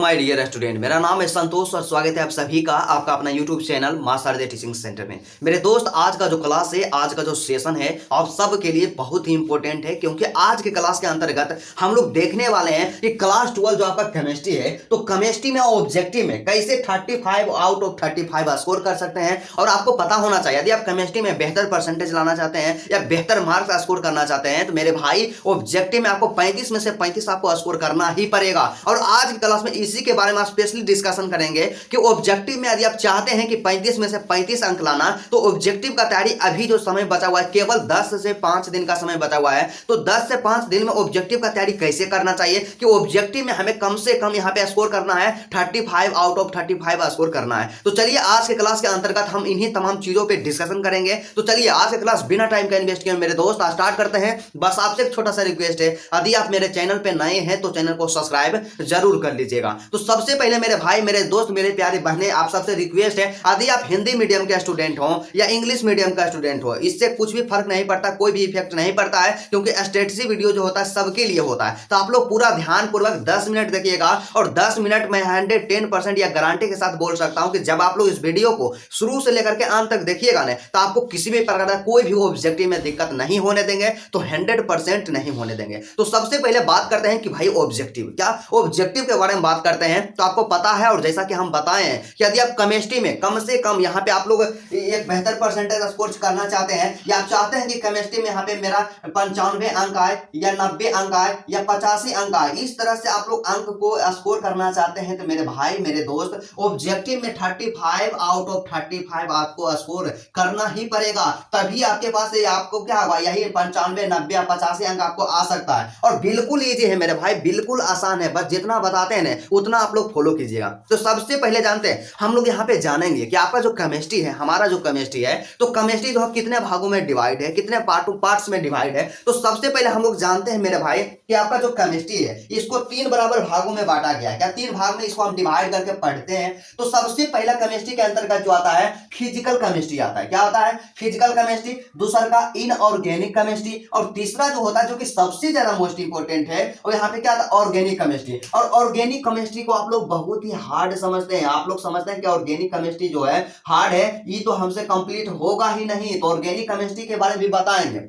My dear student, मेरा नाम है संतोष और स्वागत है आप सभी का आपका अपना यूट्यूब चैनल मां शारदे टीचिंग सेंटर में। मेरे दोस्त, आज का जो क्लास है, आज का जो सेशन है, आप सब के लिए बहुत ही इंपॉर्टेंट है, क्योंकि आज के क्लास के अंतर्गत हम लोग देखने वाले हैं कि क्लास 12 जो आपका केमिस्ट्री है, तो केमिस्ट्री में ऑब्जेक्टिव में कैसे 35 आउट ऑफ 35 स्कोर कर सकते हैं। और आपको पता होना चाहिए, यदि आप केमिस्ट्री में बेहतर परसेंटेज लाना चाहते हैं या बेहतर मार्क्स स्कोर करना चाहते हैं, तो मेरे भाई ऑब्जेक्टिव में आपको 35 में से 35 आपको स्कोर करना ही पड़ेगा। और आज की क्लास में इसी के बारे में स्पेशली डिस्कशन करेंगे कि ऑब्जेक्टिव में यदि आप चाहते हैं कि 35 में से 35 अंक लाना, तो ऑब्जेक्टिव का तैयारी अभी जो समय बचा हुआ है, केवल 10 से 5 दिन का समय बचा हुआ है, तो 10 से 5 दिन में ऑब्जेक्टिव का तैयारी कैसे करना चाहिए कि ऑब्जेक्टिव में हमें कम से कम यहां पे स्कोर करना है 35 आउट ऑफ 35 स्कोर करना है। तो चलिए आज के क्लास के अंतर्गत हम इन्हीं तमाम चीजों पे डिस्कशन करेंगे। तो चलिए आज के क्लास बिना टाइम का इन्वेस्ट किए मेरे दोस्त स्टार्ट करते हैं। बस आपसे एक छोटा सा रिक्वेस्ट है, यदि आप मेरे चैनल पे नए हैं तो चैनल को सब्सक्राइब जरूर कर लीजिएगा। तो सबसे पहले मेरे भाई, मेरे दोस्त, मेरे प्यारे बहने, आप सबसे रिक्वेस्ट है, यदि आप हिंदी मीडियम के स्टूडेंट हो या इंग्लिश मीडियम का स्टूडेंट हो, इससे कुछ भी फर्क नहीं पड़ता, कोई भी इफेक्ट नहीं पड़ता है, क्योंकि स्ट्रेटजी वीडियो जो होता है सबके लिए होता है। तो आप लोग पूरा ध्यानपूर्वक 10 मिनट देखिएगा, और 10 मिनट में 110% या गारंटी के साथ बोल सकता हूं कि जब आप लोग इस वीडियो को शुरू से लेकर के अंत तक देखिएगा ना, तो आपको किसी भी प्रकार का कोई भी ऑब्जेक्टिव में दिक्कत नहीं होने देंगे, तो 100% नहीं होने देंगे। तो सबसे पहले बात करते हैं कि भाई ऑब्जेक्टिव क्या, ऑब्जेक्टिव के बारे में बात करते हैं। तो आपको पता है, और जैसा कि हम बताएं हैं कि यदि आप केमिस्ट्री में कम से कम यहाँ पे आप लोग एक बेहतर परसेंटेज स्कोर करना चाहते हैं, या आप चाहते हैं कि केमिस्ट्री में यहाँ पे मेरा 95 अंक आए या 90 अंक आए या 85 अंक आए, इस तरह से आप लोग अंक को स्कोर करना चाहते हैं, तो मेरे भाई, मेरे दोस्त, ऑब्जेक्टिव में 35 आउट ऑफ 35 आपको स्कोर करना ही पड़ेगा। तभी आपके पास आपको क्या होगा, यही 95, 90 या 85 अंक आपको आ सकता है। और बिल्कुल इजी है मेरे भाई, बिल्कुल आसान है, बस जितना बताते हैं ना उतना आप लोग फॉलो कीजिएगा। तो सबसे पहले जानते हैं, हम लोग यहाँ पे जानेंगे कि आपका जो केमिस्ट्री है, हमारा जो केमिस्ट्री है, तो केमिस्ट्री जो है कितने भागों में डिवाइड है, कितने पार्ट्स में डिवाइड है। तो सबसे पहले हम लोग जानते हैं मेरे भाई कि आपका जो केमिस्ट्री है, इसको 3 बराबर भागों में बांटा गया है। क्या 3 भाग में इसको हम डिवाइड करके पढ़ते हैं। तो सबसे पहला केमिस्ट्री के अंतर्गत जो आता है, फिजिकल केमिस्ट्री आता है। क्या होता है? Physical chemistry. दूसरा का इनऑर्गेनिक केमिस्ट्री, और तीसरा जो होता है, जो कि सबसे ज्यादा मोस्ट इंपोर्टेंट है, और यहाँ पे क्या आता है, ऑर्गेनिक केमिस्ट्री। और ऑर्गेनिक केमिस्ट्री को आप लोग बहुत ही हार्ड समझते हैं। आप लोग समझते हैं कि ऑर्गेनिक केमिस्ट्री जो है हार्ड है, ये तो हमसे कंप्लीट होगा ही नहीं। तो ऑर्गेनिक केमिस्ट्री के बारे में भी बताएंगे।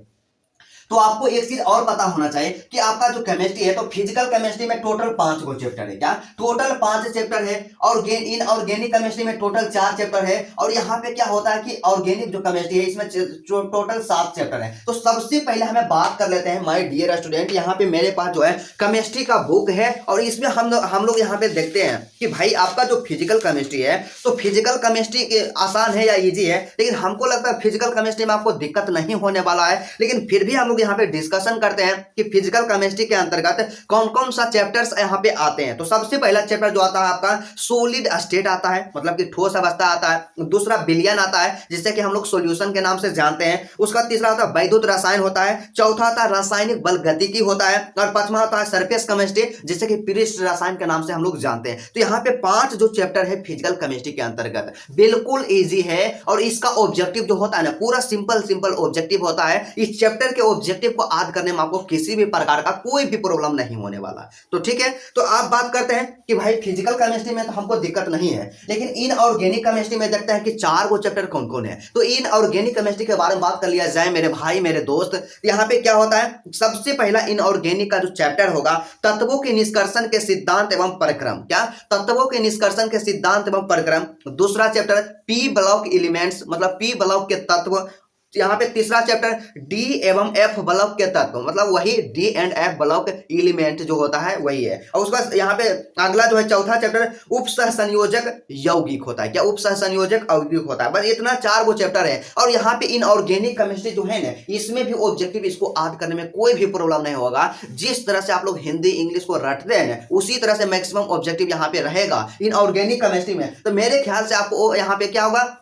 तो आपको एक चीज और पता होना चाहिए कि आपका जो केमिस्ट्री है, तो फिजिकल केमिस्ट्री में टोटल 5 गो चैप्टर है। क्या टोटल 5 चैप्टर है। और इनऑर्गेनिक केमिस्ट्री में टोटल 4 चैप्टर है। और यहाँ पे क्या होता है कि ऑर्गेनिक जो केमिस्ट्री है, इसमें टोटल 7 चैप्टर है। तो सबसे पहले हमें बात कर लेते हैं माय डियर स्टूडेंट, यहाँ पे मेरे पास जो है केमिस्ट्री का बुक है, और इसमें हम लोग यहाँ पे देखते हैं कि भाई आपका जो फिजिकल केमिस्ट्री है, तो फिजिकल केमिस्ट्री आसान है या इजी है, लेकिन हमको लगता है फिजिकल केमिस्ट्री में आपको दिक्कत नहीं होने वाला है। लेकिन फिर भी हम लोग यहाँ पे डिस्कशन करते हैं कि फिजिकल केमिस्ट्री के अंतर्गत कौन कौन सा चैप्टर्स यहाँ पे आते हैं। तो सबसे पहला चैप्टर जो आता है आपका सॉलिड स्टेट आता है, मतलब कि ठोस अवस्था आता है। दूसरा विलयन आता है, जिससे कि हम लोग सॉल्यूशन के नाम से जानते हैं। उसका तीसरा होता है वैद्युत रसायन होता है। चौथा होता है रासायनिक बल गतिकी होता है। और पांचवा होता है सरफेस केमिस्ट्री, जिससे कि पृष्ठ रसायन के नाम से हम लोग जानते हैं। तो यहाँ पे 5 जो चैप्टर है फिजिकल केमिस्ट्री के अंतर्गत, बिल्कुल इजी है। और इसका ऑब्जेक्टिव जो होता है ना, पूरा सिंपल ऑब्जेक्टिव होता है। इस चैप्टर के ऑब्जेक्टिव को याद करने में आपको किसी भी प्रकार का कोई भी प्रॉब्लम नहीं होने वाला। तो ठीक है, तो आप बात करते हैं कि भाई फिजिकल केमिस्ट्री में तो हमको दिक्कत नहीं है, लेकिन इनऑर्गेनिक केमिस्ट्री में देखते हैं कि 4 गो चैप्टर कौन कौन है। तो इनऑर्गेनिक केमिस्ट्री के बारे में बात कर लिया जाए मेरे भाई, मेरे दोस्त। यहाँ पे क्या होता है, सबसे पहला इनऑर्गेनिक का जो चैप्टर होगा, तत्वों के निष्कर्षण के सिद्धांत एवं परिक्रम। क्या तत्वों के निष्कर्षण के सिद्धांत एवं परिक्रम। दूसरा चैप्टर पी ब्लॉक एलिमेंट्स, मतलब पी ब्लॉक के तत्व। यहाँ पे तीसरा चैप्टर डी एवं एफ ब्लॉक के तत्व, मतलब वही D and F block element जो होता है वही है। और उसका यहाँ पे अगला जो है चौथा चैप्टर उप सहसंयोजक यौगिक होता है। क्या उप सहसंयोजक यौगिक होता है। बस इतना 4 गो चैप्टर है। और यहाँ पे इनऑर्गेनिक केमिस्ट्री जो है ना, इसमें भी ऑब्जेक्टिव इसको याद करने में कोई भी प्रॉब्लम नहीं होगा। जिस तरह से आप लोग हिंदी इंग्लिश को रटते हैं ना, उसी तरह से मैक्सिमम ऑब्जेक्टिव यहाँ पे रहेगा इनऑर्गेनिक केमिस्ट्री में। तो मेरे ख्याल से आपको यहाँ पे क्या होगा,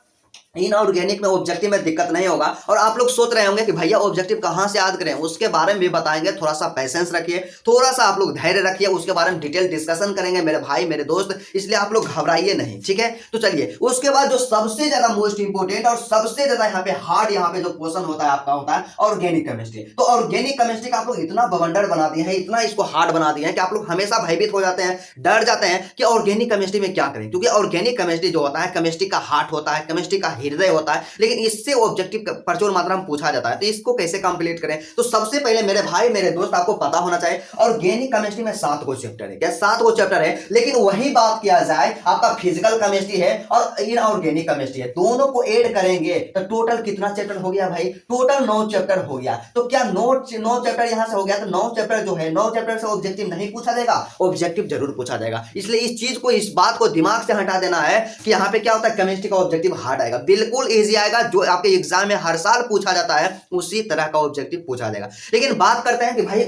इनऑर्गेनिक में ऑब्जेक्टिव में दिक्कत नहीं होगा। और आप लोग सोच रहे होंगे कि भैया ऑब्जेक्टिव कहां से याद करें, उसके बारे में भी बताएंगे। थोड़ा सा पेशेंस रखिए, थोड़ा सा आप लोग धैर्य रखिए, उसके बारे में डिटेल डिस्कशन करेंगे मेरे भाई मेरे दोस्त, इसलिए आप लोग घबराइए नहीं, ठीक है। तो चलिए उसके बाद जो सबसे ज्यादा मोस्ट इंपोर्टेंट और सबसे ज्यादा यहाँ पे हार्ड यहाँ पे जो क्वेश्चन होता है आपका होता है ऑर्गेनिक केमिस्ट्री। तो ऑर्गेनिक केमिस्ट्री का आप लोग इतना बवंडर बना दिए हैं, इतना इसको हार्ड बना दिए हैं कि आप लोग हमेशा भयभीत हो जाते हैं, डर जाते हैं कि ऑर्गेनिक केमिस्ट्री में क्या करें, क्योंकि ऑर्गेनिक केमिस्ट्री जो होता है केमिस्ट्री का हार्ट होता है, केमिस्ट्री का हृदय होता है, लेकिन इससे ऑब्जेक्टिव प्रचुर मात्रा में पूछा जाता है। तो इसको कैसे कंप्लीट करें, तो सबसे पहले मेरे भाई मेरे दोस्त आपको पता होना चाहिए ऑर्गेनिक केमिस्ट्री में 7 गो चैप्टर है। क्या 7 गो चैप्टर है, लेकिन वही बात किया जाए आपका फिजिकल केमिस्ट्री है और इनऑर्गेनिक केमिस्ट्री है, दोनों को ऐड करेंगे तो टोटल कितना चैप्टर हो गया भाई, टोटल 9 चैप्टर हो गया। तो क्या 9 चैप्टर यहां से हो गया, तो 9 चैप्टर जो है 9 चैप्टर से ऑब्जेक्टिव नहीं पूछा जाएगा, ऑब्जेक्टिव जरूर पूछा जाएगा। इसलिए इस चीज को इस बात को दिमाग से हटा देना है कि यहाँ पे क्या होता है केमिस्ट्री का ऑब्जेक्टिव हार्ड आएगा, बिल्कुल इजी आएगा। जो आपके एग्जाम में हर साल पूछा जाता है उसी तरह का ऑब्जेक्टिव पूछा जाएगा। लेकिन बात करते हैं कि भाई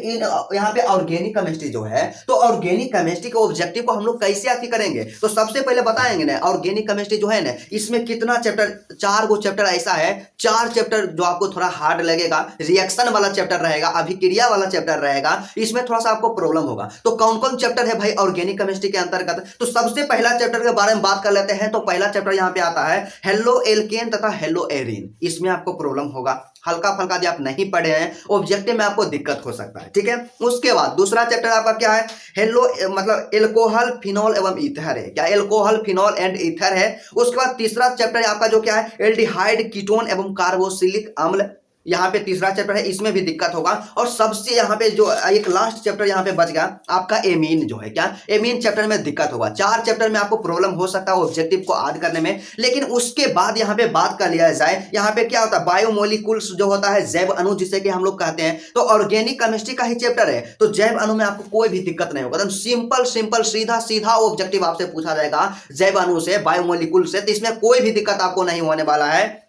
यहाँ पे ऑर्गेनिक केमिस्ट्री जो है, तो ऑर्गेनिक केमिस्ट्री के ऑब्जेक्टिव को हम लोग कैसे आती करेंगे, तो सबसे पहले बताएंगे ना ऑर्गेनिक केमिस्ट्री जो है ना इसमें कितना चैप्टर, 4 गो चैप्टर ऐसा है, 4 चैप्टर जो आपको थोड़ा हार्ड लगेगा, रिएक्शन वाला चैप्टर रहेगा, अभिक्रिया वाला चैप्टर रहेगा, इसमें थोड़ा सा आपको प्रॉब्लम होगा। तो कौन कौन चैप्टर है भाई ऑर्गेनिक केमिस्ट्री के अंतर्गत, तो सबसे पहला चैप्टर के बारे में बात कर लेते हैं। तो पहला चैप्टर यहाँ पे आता है हेलो एल्केन तथा हेलो एरीन, इसमें आपको प्रॉब्लम होगा, हल्का फल्का यदि आप नहीं पढ़े हैं ऑब्जेक्टिव में आपको दिक्कत हो सकता है, ठीक है। उसके बाद दूसरा चैप्टर आपका क्या है, हेलो मतलब एल्कोहल फिनॉल एवं ईथर है, क्या एल्कोहल फिनॉल एंड ईथर है। उसके बाद तीसरा चैप्टर आपका जो क्या है एल्डिहाइड कीटोन एवं कार्बोक्सिलिक अम्ल, यहाँ पे तीसरा चैप्टर है, इसमें भी दिक्कत होगा। और सबसे यहाँ पे जो एक लास्ट चैप्टर यहाँ पे बच गया आपका एमीन जो है, क्या एमीन चैप्टर में दिक्कत होगा। 4 चैप्टर में आपको प्रॉब्लम हो सकता है ऑब्जेक्टिव को याद करने में। लेकिन उसके बाद यहाँ पे बात कर लिया जाए, यहाँ पे क्या होता है बायोमोलिकुल्स जो होता है जैव अणु जिसे कि हम लोग कहते हैं, तो ऑर्गेनिक केमिस्ट्री का ही चैप्टर है। तो जैव अणु में आपको कोई भी दिक्कत नहीं होगा, एकदम सिंपल सिंपल सीधा सीधा ऑब्जेक्टिव आपसे पूछा जाएगा जैव अणु से, बायोमोलिकुल से, तो इसमें कोई भी दिक्कत आपको नहीं होने वाला है।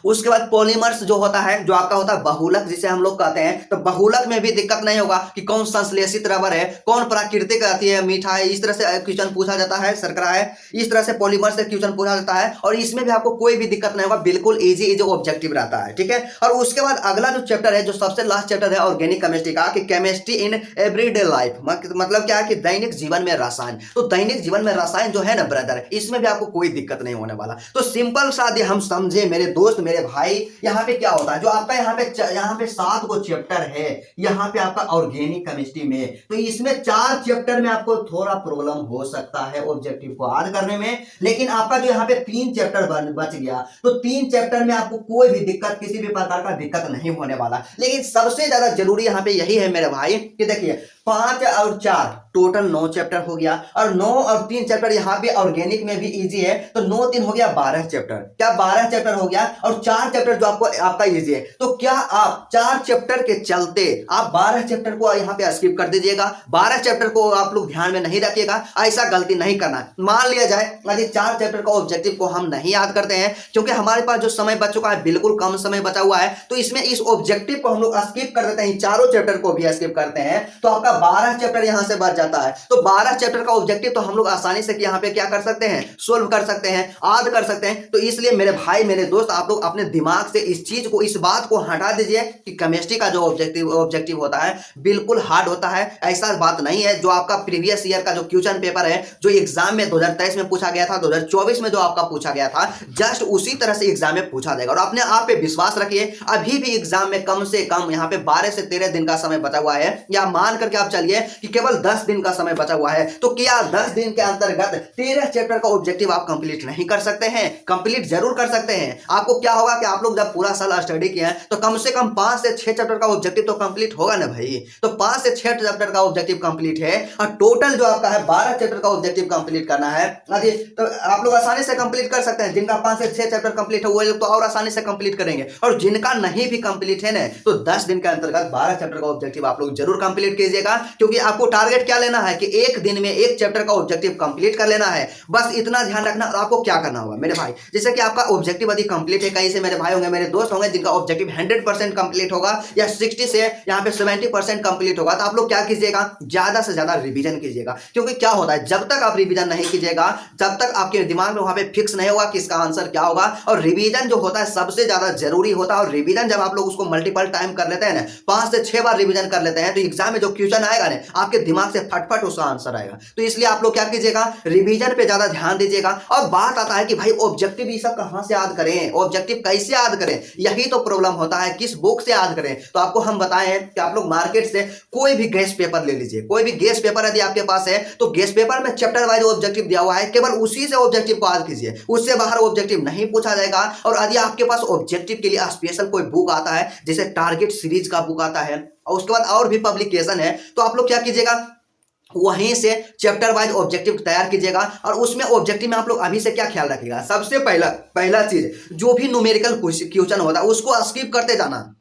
उसके बाद पॉलीमर्स जो होता है, जो आपका होता है बहुलक जिसे हम लोग कहते हैं, तो बहुलक में भी दिक्कत नहीं होगा कि कौन संश्लेषित रबर है, कौन प्राकृतिक आती है मीठा है, इस तरह से क्वेश्चन पूछा जाता है, शर्करा है, इस तरह से पॉलीमर से क्वेश्चन पूछा जाता है। और इसमें भी आपको कोई भी दिक्कत नहीं होगा, बिल्कुल इजी जो ऑब्जेक्टिव रहता है, ठीक है। और उसके बाद अगला जो चैप्टर है, जो सबसे लास्ट चैप्टर है ऑर्गेनिक केमिस्ट्री का, कि केमिस्ट्री इन एवरीडे लाइफ, मतलब क्या है कि दैनिक जीवन में रसायन। तो दैनिक जीवन में रसायन जो है ना ब्रदर, इसमें भी आपको कोई दिक्कत नहीं होने वाला। तो सिंपल सा हम समझे मेरे दोस्त मेरे भाई, यहाँ पे क्या होता है जो आपका यहाँ पे 7 गो चैप्टर है यहाँ पे आपका ऑर्गेनिक केमिस्ट्री में, तो इसमें 4 चैप्टर में आपको थोड़ा प्रॉब्लम हो सकता है ऑब्जेक्टिव को याद करने में। लेकिन आपका जो यहाँ पे 3 चैप्टर बच गया, तो 3 चैप्टर में आपको कोई भी दिक्कत, किसी भी प्रकार का दिक्कत नहीं होने वाला। लेकिन सबसे ज्यादा जरूरी यहाँ पे यही है मेरे भाई कि देखिए 5 और 4 टोटल 9 चैप्टर हो गया, और 9 और 3 चैप्टर यहाँ पे ऑर्गेनिक में भी इजी है, तो 9 3 हो गया 12 चैप्टर, क्या 12 चैप्टर हो गया, और 4 चैप्टर जो आपका इजी है। तो क्या आप 4 चैप्टर के चलते आप 12 चैप्टर को यहाँ पे स्किप कर दीजिएगा, 12 चैप्टर को आप लोग ध्यान में नहीं रखिएगा, ऐसा गलती नहीं करना। मान लिया जाए यदि 4 चैप्टर का ऑब्जेक्टिव को हम नहीं याद करते हैं, क्योंकि हमारे पास जो समय बच चुका है बिल्कुल कम समय बचा हुआ है, तो इसमें इस ऑब्जेक्टिव को हम लोग स्किप कर देते हैं, चारों चैप्टर को भी स्किप करते हैं, तो आपका 12 चैप्टर यहां से बच जाता है। तो 12 चैप्टर का ऑब्जेक्टिव तो हम लोग आसानी से यहाँ पे क्या कर सकते हैं, सोल्व कर सकते हैं, याद कर सकते हैं। तो इसलिए मेरे भाई मेरे दोस्त आप लोग अपने दिमाग से इस चीज को, इस बात को हटा दीजिए कि केमिस्ट्री का जो ऑब्जेक्टिव होता है बिल्कुल हार्ड होता है, ऐसा बात नहीं है। जो आपका प्रीवियस ईयर का जो क्वेश्चन पेपर है, जो एग्जाम में 2023 में पूछा गया था, 2024 में जो आपका पूछा गया था, जस्ट उसी तरह से एग्जाम में पूछा जाएगा। और अपने आप पे विश्वास रखिए, अभी भी एग्जाम में कम से कम यहाँ पे 12 से 13 दिन का समय बचा हुआ है, या मान करके आप चलिए कि केवल 10 दिन का समय बचा हुआ है। तो क्या 10 दिन के अंतर्गत 13 चैप्टर का ऑब्जेक्टिव आप कंप्लीट नहीं कर सकते हैं? कंप्लीट जरूर कर सकते हैं। आपको क्या होगा कि आप लोग जब पूरा साल स्टडी किए हैं, तो कम से कम 5 से 6 चैप्टर का ऑब्जेक्टिव तो कंप्लीट होगा ना भाई। तो 5 से 6 चैप्टर का ऑब्जेक्टिव कंप्लीट है, और टोटल जो आपका है 12 चैप्टर का ऑब्जेक्टिव कंप्लीट करना है। तो आप लोग आसानी से कंप्लीट कर सकते हैं। जिनका 5 से 6 चैप्टर कंप्लीट है वो लोग तो और आसानी से कंप्लीट करेंगे, और जिनका नहीं भी कंप्लीट है ना, तो 10 दिन के अंतर्गत 12 चैप्टर का ऑब्जेक्टिव आप लोग जरूर कंप्लीट कीजिएगा। कीजिएगा, क्योंकि आपको टारगेट क्या लेना है कि एक दिन में एक चैप्टर का ऑब्जेक्टिव कंप्लीट कर लेना है। बस इतना ध्यान रखना। और आपको क्या करना होगा मेरे भाई, जैसे कि आपका ऑब्जेक्टिव यदि कंप्लीट है, कहीं से मेरे भाई होंगे, मेरे दोस्त होंगे जिनका ऑब्जेक्टिव 100% कंप्लीट होगा या 60 से यहाँ पे 70% कंप्लीट होगा, तो आप लोग क्या कीजिएगा, ज्यादा से ज्यादा रिवीजन कीजिएगा। क्योंकि क्या होता है, जब तक आप रिवीजन नहीं कीजिएगा जब तक आपके दिमाग में वहां पे फिक्स नहीं होगा कि इसका आंसर क्या होगा। और रिवीजन जो होता है सबसे ज्यादा जरूरी होता है। और रिवीजन जब आप लोग उसको मल्टीपल टाइम कर लेते हैं ना, 5 से 6 बार रिवीजन कर लेते हैं, तो एग्जाम में जो क्वेश्चन आएगा ना, आपके दिमाग से फटफट उसका आंसर आएगा। तो इसलिए आप लोग क्या कीजिएगा, रिवीजन पे ज्यादा ध्यान दीजिएगा। और बात आता है कि भाई ऑब्जेक्टिव ये सब कहां से याद करें, ऑब्जेक्टिव कैसे याद करें, यही तो प्रॉब्लम होता है, किस बुक से याद करें। तो आपको हम बताएं कि आप लोग मार्केट से कोई भी गेस पेपर ले लीजिए, कोई भी गेस पेपर यदि आपके पास है, तो गेस पेपर में चैप्टर वाइज ऑब्जेक्टिव दिया हुआ है, केवल उसी से ऑब्जेक्टिव को याद कीजिए, उससे बाहर ऑब्जेक्टिव नहीं पूछा जाएगा। और यदि आपके पास ऑब्जेक्टिव के लिए स्पेशल कोई बुक आता है, जैसे टारगेट सीरीज का बुक आता है, और उसके बाद और भी पब्लिकेशन है, तो आप लोग क्या कीजिएगा, वहीं से चैप्टर वाइज ऑब्जेक्टिव तैयार कीजिएगा। और उसमें ऑब्जेक्टिव में आप लोग अभी से क्या ख्याल रखिएगा, सबसे पहला चीज, जो भी न्यूमेरिकल क्वेश्चन होता है उसको स्किप करते जाना,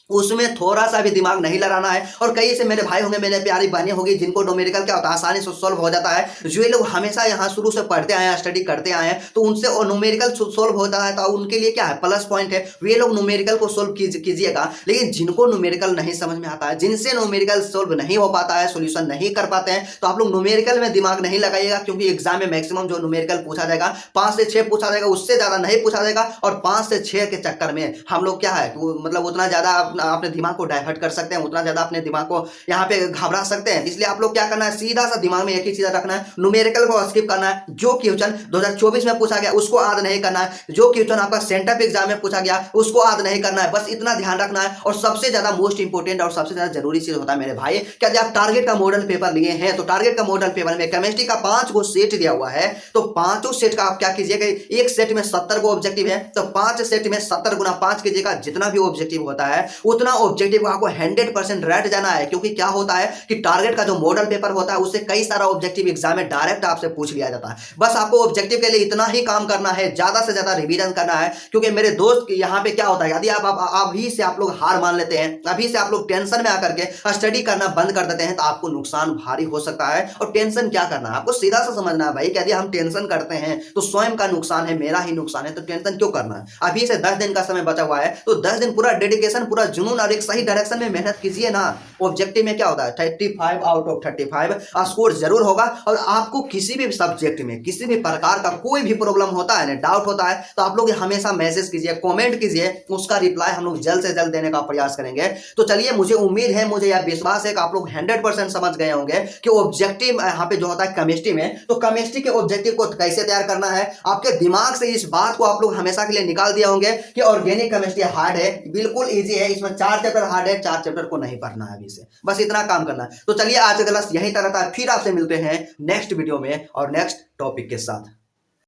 उसमें थोड़ा सा भी दिमाग नहीं लगाना है। और कई से मेरे भाई होंगे, मेरे प्यारी बहनें होगी, जिनको न्यूमेरिकल क्या होता है आसानी से सॉल्व हो जाता है, जो ये लोग हमेशा यहाँ शुरू से पढ़ते आए हैं, स्टडी करते आए हैं, तो उनसे न्यूमेरिकल सॉल्व होता है, तो उनके लिए क्या है, प्लस पॉइंट है, ये लोग न्यूमेरिकल को सॉल्व कीजिएगा। लेकिन जिनको न्यूमेरिकल नहीं समझ में आता है, जिनसे न्यूमेरिकल सॉल्व नहीं हो पाता है, सोल्यूशन नहीं कर पाते हैं, तो आप लोग न्यूमेरिकल में दिमाग नहीं लगाइएगा। क्योंकि एग्जाम में मैक्सिमम जो न्यूमेरिकल पूछा जाएगा 5 से 6 पूछा जाएगा, उससे ज्यादा नहीं पूछा जाएगा। और 5 से 6 के चक्कर में हम लोग क्या है, मतलब उतना ज्यादा अपने दिमाग को डाइवर्ट कर सकते हैं, उतना ज्यादा अपने दिमाग को यहाँ पे घबरा सकते हैं। इसलिए आप लोग क्या करना है, सीधा सा दिमाग में एक ही चीज रखना है, न्यूमेरिकल को स्किप करना है। जो क्वेश्चन 2024 में पूछा गया उसको याद नहीं करना है, जो क्वेश्चन आपका सेंटर पे एग्जाम में पूछा गया उसको याद नहीं करना है, बस इतना ध्यान रखना है। और सबसे ज्यादा मोस्ट इंपोर्टेंट और सबसे ज्यादा जरूरी चीज होता है मेरे भाई, क्या आप टारगेट का मॉडल पेपर लिए हैं, तो टारगेट का मॉडल पेपर में केमिस्ट्री का 5 गो सेट दिया हुआ है, तो 5 सेट का आप क्या कीजिएगा, एक सेट में 70 गो ऑब्जेक्टिव है, तो 5 सेट में 70 गुना 5 कीजिएगा, जितना भी ऑब्जेक्टिव होता है उतना ऑब्जेक्टिव आपको 100% रट जाना है। क्योंकि क्या होता है कि टारगेट का जो मॉडल पेपर होता है उससे कई सारा ऑब्जेक्टिव एग्जाम में डायरेक्ट आपसे पूछ लिया जाता है। बस आपको ऑब्जेक्टिव के लिए इतना ही काम करना है, ज्यादा से ज्यादा रिवीजन करना है। क्योंकि मेरे दोस्त यहाँ पे क्या होता है, यदि आप अभी से आप लोग हार मान लेते हैं, अभी से आप लोग टेंशन में आकर के स्टडी करना बंद कर देते हैं, तो आपको नुकसान भारी हो सकता है। और टेंशन क्या करना है, आपको सीधा सा समझना है भाई कि यदि हम टेंशन करते हैं तो स्वयं का नुकसान है, मेरा ही नुकसान है, तो टेंशन क्यों करना है। अभी से 10 दिन का समय बचा हुआ है, तो 10 दिन पूरा डेडिकेशन, पूरा जुनून और एक सही डायरेक्शन में मेहनत कीजिए ना। ऑब्जेक्टिव में क्या होता है, 35 आउट ऑफ 35 स्कोर जरूर होगा। और आपको किसी भी सब्जेक्ट में किसी भी प्रकार का कोई भी प्रॉब्लम होता है ना, डाउट होता है, तो आप लोग हमेशा मैसेज कीजिए, कमेंट कीजिए, उसका रिप्लाई हम लोग जल्द से जल्द देने का प्रयास करेंगे। तो चलिए, मुझे उम्मीद है, मुझे यह विश्वास है कि आप लोग 100% समझ गए होंगे कि ऑब्जेक्टिव यहाँ पे जो होता है केमिस्ट्री में, तो केमिस्ट्री के ऑब्जेक्टिव को कैसे तैयार करना है। आपके दिमाग से इस बात को आप लोग हमेशा के लिए निकाल दिए होंगे कि ऑर्गेनिक केमिस्ट्री हार्ड है, बिल्कुल ईजी है, इसमें 4 चैप्टर हार्ड है, 4 चैप्टर को नहीं पढ़ना है अभी से, बस इतना काम करना है। तो चलिए, आज का क्लास यहीं तक रहता है, फिर आपसे मिलते हैं नेक्स्ट वीडियो में और नेक्स्ट टॉपिक के साथ।